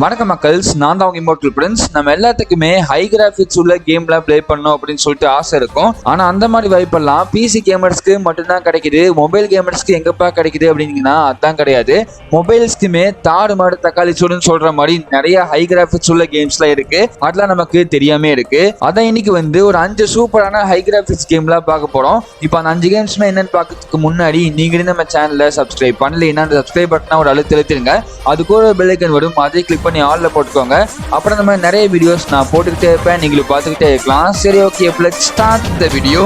வணக்கம் மக்கள்ஸ், நான் தான் இம்மோர்டல் பிரின்ஸ். நம்ம எல்லாத்துக்குமே ஹை கிராஃபிக்ஸ் உள்ள கேம்லாம் ப்ளே பண்ணணும் அப்படின்னு சொல்லிட்டு ஆசை இருக்கும். ஆனா அந்த மாதிரி வாய்ப்பெல்லாம் பிசி கேமர்ஸ்க்கு மட்டும்தான் கிடைக்குது. மொபைல் கேமர்ஸ்க்கு எங்கப்பா கிடைக்குது அப்படின்னீங்கன்னா அதான் கிடையாது. மொபைல்ஸ்க்குமே தாடு மாடு தக்காளி சூடுன்னு சொல்ற மாதிரி நிறைய ஹை கிராஃபிக்ஸ் உள்ள கேம்ஸ்லாம் இருக்கு. அதெல்லாம் நமக்கு தெரியாம இருக்கு. அதான் இன்னைக்கு ஒரு 5 சூப்பரான ஹை கிராஃபிக்ஸ் கேம்லாம் பார்க்க போறோம். இப்போ அந்த 5 கேம்ஸ்மே என்னன்னு பார்க்கறதுக்கு முன்னாடி நீங்களே நம்ம சேனலை சப்ஸ்கிரைப் பண்ணலைன்னா அந்த சப்ஸ்கிரைப் பட்டனை ஒரு அழுத்திருங்க. அதுக்கு ஒரு பெல் ஐக்கன் வரும், அதை கிளிக் பண்ணி ஆல்ல போட்டுக்கோங்க. அப்புறம் நம்ம நிறைய வீடியோஸ் நான் போட்டுக்கிட்டே இருப்பேன், நீங்களும் பார்த்துக்கிட்டே இருக்கலாம். சரி, okay, let's start the video.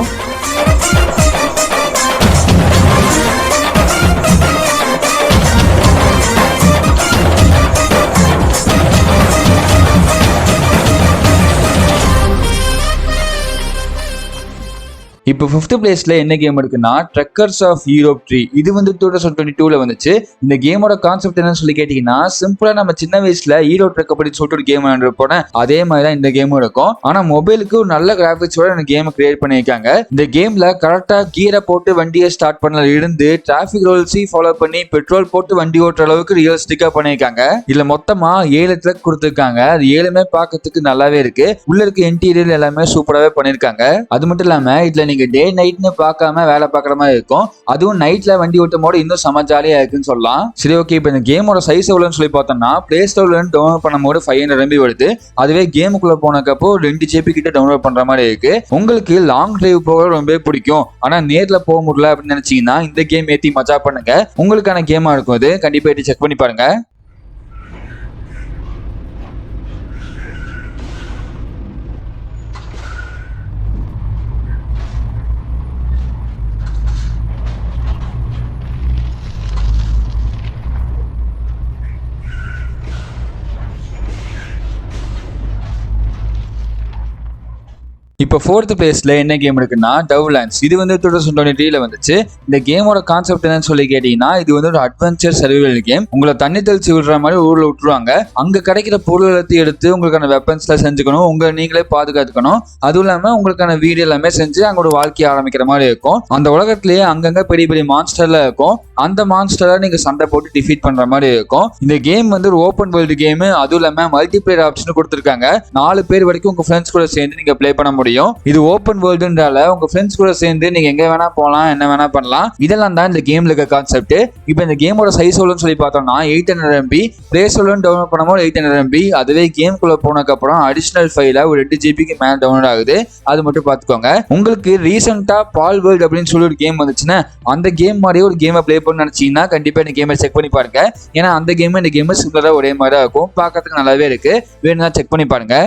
இப்போ 5th பிளேஸ்ல என்ன கேம் இருக்குன்னா ட்ரெக்கர்ஸ் ஆஃப் யூரோப் 3. இது 2022ல வந்துச்சு. இந்த கேமோட கான்செப்ட் என்னன்னு சொல்லி கேட்டீங்கன்னா, சிம்பிளா நம்ம சின்ன வயசுல ஹீரோ ட்ரெக் அப்படின்னு சொல்லிட்டு ஒரு கேம் விளையாண்டுருப்போம். அதே மாதிரி தான் இந்த கேமும் இருக்கும். ஆனா மொபைலுக்கு ஒரு நல்ல கிராபிக்ஸோட இந்த கேம் கிரியேட் பண்ணியிருக்காங்க. இந்த கேம்ல கரெக்டா கீரை போட்டு வண்டியை ஸ்டார்ட் பண்ணல இருந்து டிராபிக் ரூல்ஸை ஃபாலோ பண்ணி பெட்ரோல் போட்டு வண்டி ஓட்டுற அளவுக்கு ரியலிஸ்டிக்கா பண்ணியிருக்காங்க. இதுல மொத்தமா 7 ட்ரக் கொடுத்துருக்காங்க. அது 7மே பார்க்கறதுக்கு நல்லாவே இருக்கு. உள்ள இருக்க இன்டீரியர் எல்லாமே சூப்பராகவே பண்ணியிருக்காங்க. அது மட்டும் இல்லாம இதுல நீங்க டே நைட்னு பார்க்காம வேலை பார்க்குற மாதிரி இருக்கும். அதுவும் நைட்ல வண்டி ஓட்டும் போது இன்னும் செம ஜாலியா இருக்குன்னு சொல்லலாம். சரி, ஓகே, இப்போ இந்த கேமோட சைஸ் எவ்வளோன்னு சொல்லி பார்த்தோம்னா, பிளே ஸ்டோர்ல டவுன்லோட் பண்ணும்போது 500 MB வருது. அதுவே கேமுக்குள்ள போனக்கப்போ 2 GB கிட்ட டவுன்லோட் பண்ற மாதிரி இருக்கு. உங்களுக்கு லாங் டிரைவ் போக ரொம்ப பிடிக்கும், ஆனா நேர்ல போக முடியல அப்படின்னு நினைச்சீங்கன்னா இந்த கேம் ஏத்தி மஜா பண்ணுங்க. உங்களுக்கான கேமா இருக்கும். அது கண்டிப்பா ஏற்றி செக் பண்ணி பாருங்க. இப்போ 4th பிளேஸ்ல என்ன கேம் இருக்குன்னா டவ்லாண்ட்ஸ். இது 2023ல வந்துச்சு. இந்த கேமோட கான்செப்ட் என்னன்னு சொல்லி கேட்டீங்கன்னா, இது ஒரு அட்வென்ச்சர் சர்வைவல் கேம். உங்களை தண்ணி தெளிச்சு விடுற மாதிரி ஊர்ல விட்டுருவாங்க. அங்க கிடைக்கிற பொருள் எல்லாத்தையும் எடுத்து உங்களுக்கான வெப்பன்ஸ்ல செஞ்சுக்கணும், நீங்களே பாதுகாத்துக்கணும். அதுவும் இல்லாம உங்களுக்கான வீடு எல்லாமே செஞ்சு அங்க வாழ்க்கையை ஆரம்பிக்கிற மாதிரி இருக்கும். அந்த உலகத்திலேயே அங்கங்க பெரிய பெரிய மான்ஸ்டர்ல இருக்கும். அந்த மான்ஸ்டரை நீங்க சண்டை போட்டு டிஃபீட் பண்ற மாதிரி இருக்கும். இந்த கேம் ஒரு ஓப்பன் வேர்ல்டு கேம். அதுவும் இல்லாம மல்டிபிளேயர் ஆப்ஷன் கொடுத்துருக்காங்க. 4 பேர் வரைக்கும் உங்க ஃப்ரெண்ட்ஸ் கூட சேர்ந்து நீங்க பிளே பண்ண முடியும். இது ஓபன் வேர்ல்டுன்றால உங்க ஃப்ரெண்ட்ஸ் கூட சேர்ந்து நீங்க எங்க வேணா போகலாம், என்ன வேணா பண்ணலாம். இதெல்லாம் தான் இந்த கேம்ல இருக்க கான்செப்ட். இப்போ இந்த கேமோட சைஸ் எவ்வளவுன்னு சொல்லி பார்த்தோம்னா 800 MB. பிளே ஸ்டோர்ல டவுன்லோட் பண்ணும்போது 800 MB. அதுவே கேம்குள்ள போனதுக்கு அப்புறம் அடிஷனல் ஃபைல ஒரு 2 GB மேல டவுன்லோட் ஆகுது. அது மட்டும் பார்த்துக்கோங்க. உங்களுக்கு ரீசெண்டா பால் வேர்ல்ட் அப்படின்னு சொல்லி ஒரு கேம் வந்துச்சுன்னா, அந்த கேம் மாதிரியே ஒரு கேமை பிளே பண்ண நினைச்சீங்கன்னா கண்டிப்பா இந்த கேமை செக் பண்ணி பாருங்க. ஏன்னா அந்த கேம் இந்த கேம் சிம்பிளா ஒரே மாதிரி தான் இருக்கும். பார்க்கறதுக்கு நல்லாவே இருக்கு. வேணும்னா செக் பண்ணி பாருங்க.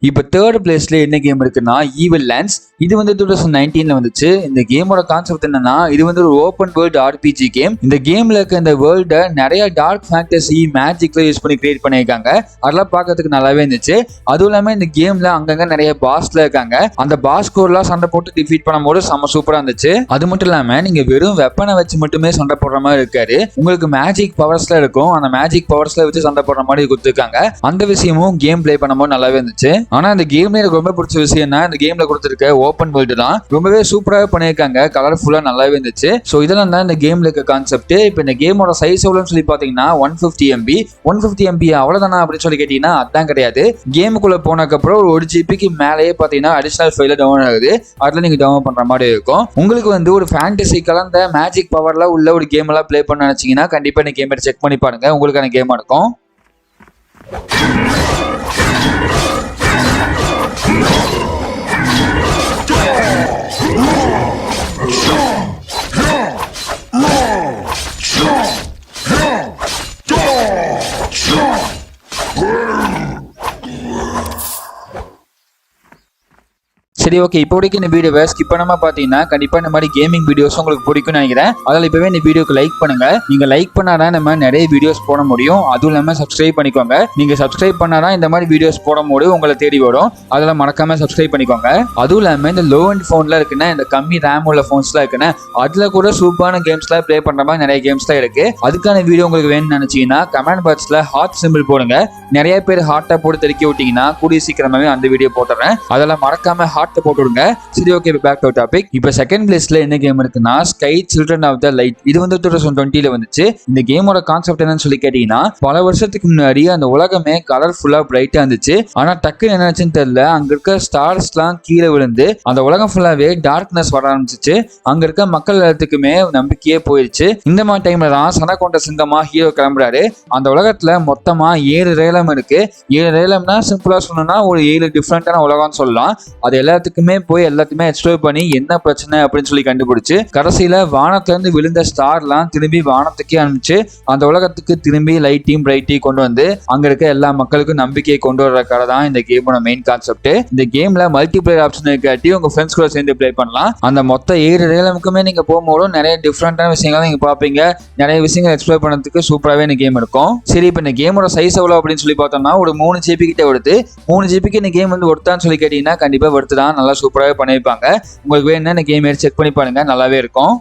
இப்போ 3rd பிளேஸ்ல என்ன கேம் இருக்குன்னா ஈவில் லேண்ட்ஸ். இது 2019ல வந்துச்சு. இந்த கேமோட கான்செப்ட் என்னன்னா, இது ஒரு ஓப்பன் வேர்ல்டு RPG கேம். இந்த கேம்ல இருக்க இந்த வேர்ல்டை நிறைய டார்க் ஃபேண்டசி மேஜிக்ல யூஸ் பண்ணி கிரியேட் பண்ணியிருக்காங்க. அதெல்லாம் பார்க்கறதுக்கு நல்லாவே இருந்துச்சு. அதுவும் இல்லாம இந்த கேம்ல அங்கங்க நிறைய பாஸ்ல இருக்காங்க. அந்த பாஸ் கோர்லாம் சண்டை போட்டு டிஃபீட் பண்ணும்போது செம்ம சூப்பரா இருந்துச்சு. அது மட்டும் இல்லாம நீங்க வெறும் வெப்பனை வச்சு மட்டுமே சண்டை போடுற மாதிரி இருக்காரு. உங்களுக்கு மேஜிக் பவர்ஸ்ல இருக்கும். அந்த மேஜிக் பவர்ஸ்ல வச்சு சண்டை போடுற மாதிரி கொடுத்துருக்காங்க. அந்த விஷயமும் கேம் பிளே பண்ணும்போது நல்லாவே இருந்துச்சு. ஆனா இந்த கேம்ல எனக்கு ரொம்ப பிடிச்ச விஷயம்னா, இந்த கேம்ல கொடுத்திருக்க ஓப்பன் வேர்ல்டு தான் ரொம்பவே சூப்பராக பண்ணியிருக்காங்க. கலர்ஃபுல்லா நல்லாவே இருந்துச்சு. ஸோ இதெல்லாம் தான் இந்த கேம்ல இருக்க கான்செப்ட். இப்போ இந்த கேமோட சைஸ் எவ்வளோன்னு சொல்லி பார்த்தீங்கன்னா 150 MB. 150 MB அவ்வளோதானா அப்படின்னு சொல்லி கேட்டீங்கன்னா அதான் கிடையாது. கேமுக்குள்ள போனதுக்கப்புறம் ஒரு 1 GB மேலேயே பார்த்தீங்கன்னா அடிஷனல் ஃபைல டவுன்லோட் ஆகுது. அதில் நீங்க டவுன்லோட் பண்ற மாதிரி இருக்கும். உங்களுக்கு ஒரு ஃபேண்டசி கலந்த மேஜிக் பவர்ல உள்ள ஒரு கேம் எல்லாம் பிளே பண்ண நினைச்சீங்கன்னா கண்டிப்பா இந்த கேமை செக் பண்ணி பாருங்க. உங்களுக்கான கேமா இருக்கும். சரி ஓகே, இப்போதைக்கு இந்த வீடியோவை ஸ்கிப் பண்ணாம பாத்தீங்கன்னா கண்டிப்பா இந்த மாதிரி கேமிங் வீடியோஸ் உங்களுக்கு பிடிக்கும்னு நினைக்கிறேன். அதில் இப்பவே இந்த வீடியோக்கு லைக் பண்ணுங்க. நீங்க லைக் பண்ணாதான் நம்ம நிறைய வீடியோஸ் போட முடியும். அதுவும் இல்லாம சப்ஸ்கிரைப் பண்ணிக்கோங்க. நீங்க சப்ஸ்கிரைப் பண்ணாதான் இந்த மாதிரி வீடியோஸ் போடும்போது உங்களை தேடி வரும். அதெல்லாம் மறக்காம சப்ஸ்கிரைப் பண்ணிக்கோங்க. அதுவும் இல்லாம இந்த லோ அண்ட் போன்ல இருக்குன்னா, இந்த கம்மி ரேம் உள்ள போன்ஸ்லாம் இருக்குன்னா, அதுல கூட சூப்பரான கேம்ஸ்லாம் ப்ளே பண்ற மாதிரி நிறைய கேம்ஸ்லாம் இருக்கு. அதுக்கான வீடியோ உங்களுக்கு வேணும்னு நினைச்சீங்கன்னா கமெண்ட் பாக்ஸ்ல ஹார்ட் சிம்பிள் போடுங்க. நிறைய பேர் ஹார்ட்டை போட்டு தெறிக்க விட்டீங்கன்னா கூடிய சீக்கிரமாவே அந்த வீடியோ போட்டுறேன். அதெல்லாம் மறக்காம ஹார்ட்டை போட்டு விடுங்க. சரி ஓகே, பேக் டு டாபிக். இப்போ செகண்ட் பிளேஸ்ல என்ன கேம் இருக்குன்னா, sky children of the light. இது வந்து 2020 வந்துச்சு. இந்த கேமோட கான்செப்ட் என்னன்னு சொல்லி கேட்டீங்கன்னா, பல வருஷத்துக்கு முன்னாடி அந்த உலகமே கலர்ஃபுல்லா பிரைட்டா இருந்துச்சு. ஆனா டக்குன்னு என்னாச்சுன்னு தெரியல, அங்க இருக்க ஸ்டார்ஸ் எல்லாம் கீழே விழுந்து அந்த உலகம் ஃபுல்லாவே டார்க்னஸ் வர ஆரம்பிச்சிச்சு. அங்க இருக்க மக்கள் எல்லாத்துக்குமே நம்பிக்கையே போயிருச்சு. இந்த மாதிரி டைம்ல தான் சனகொண்ட சிங்கமா ஹீரோ கிளம்புறாரு. அந்த உலகத்துல மொத்தமா 7 ரேலம் இருக்கு. 7 ரேலம்னா சிம்பிளா சொன்னா ஒரு 7 டிஃப்ரெண்டான உலகம்னு சொல்லலாம். அது எல்லாத்துக்குமே போய் எல்லாத்தையுமே எக்ஸ்ப்ளோர் பண்ணி என்ன பிரச்சனை அப்படின்னு சொல்லி கண்டுபிடிச்சு கடைசியில வானத்துல இருந்து விழுந்த ஸ்டார்லாம் திரும்பி வானத்துக்கே அனுப்பிச்சு அந்த உலகத்துக்கு திரும்பி லைட்டையும் பிரைட்டையும் கொண்டு வந்து அங்க இருக்க எல்லா மக்களுக்கும் நம்பிக்கையை கொண்டு வர்ற கதை தான் இந்த கேமோட மெயின் கான்செப்ட். இந்த கேம்ல மல்டிபிளேயர் ஆப்ஷன் இருக்காட்டி உங்க ஃப்ரெண்ட்ஸ் கூட சேர்ந்து பிளே பண்ணலாம். அந்த மொத்த 7 ரேலமுக்குமே நீங்க போகும்போது நிறைய டிஃப்ரெண்டான விஷயங்கள் நீங்க பாப்பீங்க. நிறைய விஷயங்கள் எக்ஸ்ப்ளோர் பண்ணதுக்கு சூப்பராகவே இந்த கேம் இருக்கும். சரி, இப்போ இந்த கேமோட சைஸ் எவ்வளோ அப்படின்னு சொல்லி பார்த்தோம்னா ஒரு 3 GB கிட்ட வருது. 3 GB இந்த கேம் வந்து ஒருத்தான்னு சொல்லி கேட்டீங்கன்னா கண்டிப்பா வருது தான். நல்லா சூப்பராகவே பண்ணியிருப்பாங்க. உங்களுக்கு வேணும்னா இந்த கேம் எடுத்து செக் பண்ணி பாருங்க, நல்லாவே இருக்கும்.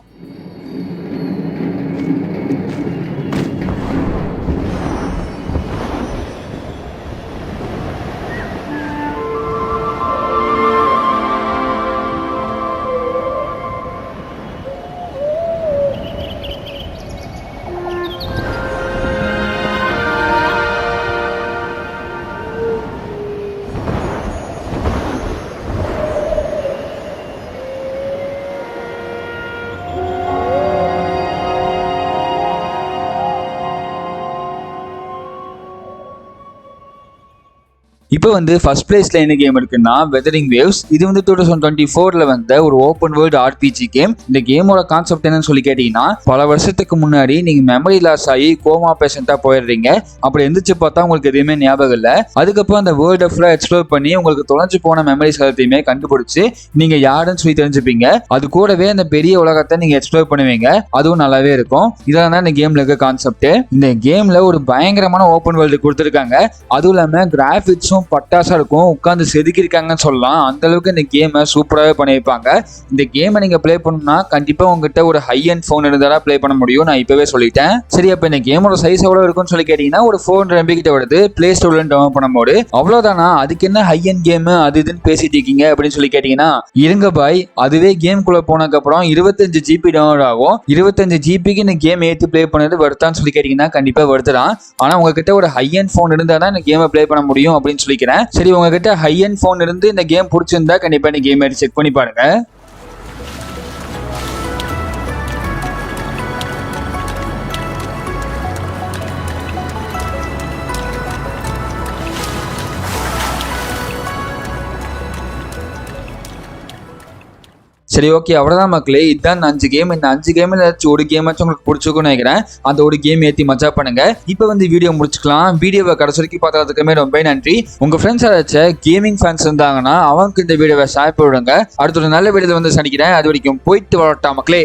இப்போ வந்து ஃபர்ஸ்ட் பிளேஸ்ல என்ன கேம் இருக்குன்னா வெதரிங் வேவ்ஸ். இது வந்து 2024 வந்த ஒரு ஓப்பன் வேர்ல்ட் RPG கேம். இந்த கேமோட கான்செப்ட் என்னன்னு சொல்லி கேட்டீங்கன்னா, பல வருஷத்துக்கு முன்னாடி நீங்க மெமரி லாஸ் ஆகி கோமா பேஷண்டா போயிடுறீங்க. அப்படி எந்திரிச்சு பார்த்தா உங்களுக்கு எதுவுமே ஞாபகம் இல்லை. அதுக்கப்புறம் அந்த வேர்ல்டை ஃபுல்லா எக்ஸ்ப்ளோர் பண்ணி உங்களுக்கு தொலைஞ்சு போன மெமரிஸ் எல்லாத்தையுமே கண்டுபிடிச்சு நீங்க யாருன்னு சொல்லி தெரிஞ்சுப்பீங்க. அது கூடவே அந்த பெரிய உலகத்தை நீங்க எக்ஸ்ப்ளோர் பண்ணுவீங்க. அதுவும் நல்லாவே இருக்கும். இதெல்லாம் தான் இந்த கேம்ல இருக்க கான்செப்ட். இந்த கேம்ல ஒரு பயங்கரமான ஓப்பன் வேர்ல்டு கொடுத்துருக்காங்க. அதுவும் இல்லாம கிராபிக்ஸும் பட்டாசா இருக்கும். உட்காந்து செதுக்கிருக்காங்கன்னு சொல்லலாம். அந்த அளவுக்கு இந்த கேமை சூப்பராகவே பண்ணியிருப்பாங்க. இந்த கேமை நீங்க பிளே பண்ணணும்னா கண்டிப்பா உங்ககிட்ட ஒரு ஹை அண்ட் போன் இருந்தாலும் பிளே பண்ண முடியும். நான் இப்பவே சொல்லிட்டேன். சரி, அப்ப இந்த கேமோட சைஸ் எவ்வளவு இருக்குன்னு சொல்லி கேட்டீங்கன்னா ஒரு 400 MB கிட்ட வருது. பிளே ஸ்டோர்ல டவுன்லோட் பண்ணும்போது அவ்வளவுதானா? அதுக்கு என்ன ஹை அண்ட் கேம் அது இதுன்னு பேசிட்டு இருக்கீங்க அப்படின்னு சொல்லி கேட்டீங்கன்னா, இருங்க பாய், அதுவே கேம் குள்ள போனதுக்கு அப்புறம் 25 GB டவுன்லோட் ஆகும். 25 GBக்கு இந்த கேம் ஏற்றி பிளே பண்ணது வருதான்னு சொல்லி கேட்டீங்கன்னா கண்டிப்பா வருதுதான். ஆனா உங்ககிட்ட ஒரு ஹை அண்ட் போன் இருந்தா தான் இந்த கேமை பிளே பண்ண முடியும் அப்படின்னு சொல்லிக்கிறேன். சரி, உங்ககிட்ட ஹை அண்ட் போன் இருந்து இந்த கேம் பிடிச்சிருந்தா கண்டிப்பா இந்த கேம் எடுத்து செக் பண்ணி பாருங்க. சரி ஓகே, அவ்வளோதான் மக்களே. இதுதான் 5 கேம். இந்த 5 கேமில் ஏதாச்சும் ஒரு கேமாச்சும் உங்களுக்கு பிடிச்சிருக்குன்னு நினைக்கிறேன். அந்த ஒரு கேம் ஏற்றி மஜா பண்ணுங்க. இப்போ வந்து வீடியோ முடிச்சுக்கலாம். வீடியோவை கடைசி வரைக்கும் பார்த்ததுக்குமே ரொம்ப நன்றி. உங்க ஃப்ரெண்ட்ஸ் ஏதாச்சும் கேமிங் ஃபேன்ஸ் இருந்தாங்கன்னா அவங்களுக்கு இந்த வீடியோவை ஷேர் பண்ணிவிடுங்க. அடுத்த ஒரு நல்ல வீடியோவில் வந்து சந்திக்கிறேன். அது வரைக்கும் போயிட்டு வரட்டா மக்களே.